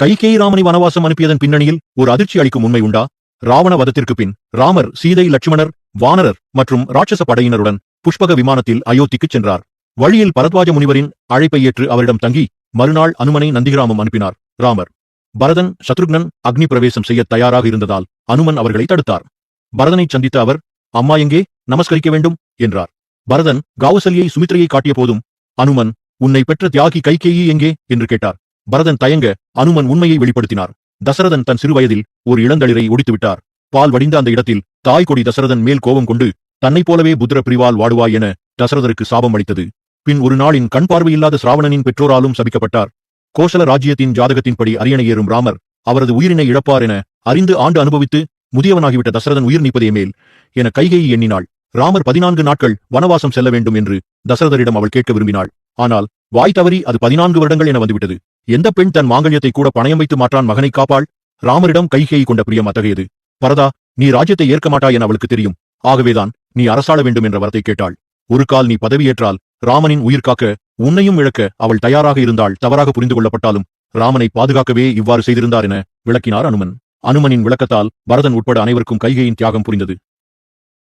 கைகேயி ராமனை வனவாசம் அனுப்பியதன் பின்னணியில் ஒரு அதிர்ச்சி அளிக்கும் உண்மை உண்டா? ராவண வதத்திற்கு பின் ராமர் சீதை, லட்சுமணர், வானரர் மற்றும் ராட்சச படையினருடன் புஷ்பக விமானத்தில் அயோத்திக்குச் சென்றார். வழியில் பரத்வாஜ முனிவரின் அழைப்பை ஏற்று அவரிடம் தங்கி மறுநாள் அனுமனை நந்திகிராமம் அனுப்பினார். ராமர், பரதன், சத்ருக்னன் அக்னி பிரவேசம் செய்ய தயாராக இருந்ததால் அனுமன் அவர்களை தடுத்தார். பரதனை சந்தித்த அவர், அம்மா எங்கே? நமஸ்கரிக்க வேண்டும் என்றார். பரதன் கௌசல்யை, சுமித்ரையை காட்டிய போதும் அனுமன், உன்னை பெற்ற தியாகி கைகேயி எங்கே என்று கேட்டார். பரதன் தயங்க அனுமன் உண்மையை வெளிப்படுத்தினார். தசரதன் தன் சிறு வயதில் ஒரு இளந்தளிரை ஒடித்துவிட்டார். பால் வடிந்த அந்த இடத்தில் தாய் கொடி தசரதன் மேல் கோபம் கொண்டு தன்னைப் போலவே புத்திர பிரிவால் வாடுவாய் என தசரதருக்கு சாபம் அளித்தது. பின் ஒரு நாளின் கண் பார்வையில்லாத சிராவணனின் பெற்றோராலும் சபிக்கப்பட்டார். கோசல ராஜ்யத்தின் ஜாதகத்தின்படி அரியணை ஏறும் ராமர் அவரது உயிரினை இழப்பார் என அறிந்து ஆண்டு அனுபவித்து முதியவனாகிவிட்ட தசரதன் உயிர் நீப்பதே மேல் என கைகேயி எண்ணினாள். ராமர் 14 நாட்கள் வனவாசம் செல்ல வேண்டும் என்று தசரதரிடம் அவள் கேட்க விரும்பினாள். ஆனால் வாய் தவறி அது 14 வருடங்கள் என வந்துவிட்டது. எந்த பெண் தன் மாங்கல்யத்தை கூட பணயம் வைத்து மாற்றான் மகனை காப்பாள்? ராமரிடம் கைகேயி கொண்ட பிரியம் அத்தகையது. பரதா, நீ ராஜ்யத்தை ஏற்க மாட்டாய் என அவளுக்கு தெரியும். ஆகவேதான் நீ அரசாள வேண்டும் என்ற வரத்தை கேட்டாள். ஒரு கால் நீ பதவியேற்றால் ராமனின் உயிர் காக்க உன்னையும் இழக்க அவள் தயாராக இருந்தாள். தவறாக புரிந்து கொள்ளப்பட்டாலும் ராமனை பாதுகாக்கவே இவ்வாறு செய்திருந்தார் என விளக்கினார் அனுமன். அனுமனின் விளக்கத்தால் பரதன் உட்பட அனைவருக்கும் கைகேயின் தியாகம் புரிந்தது.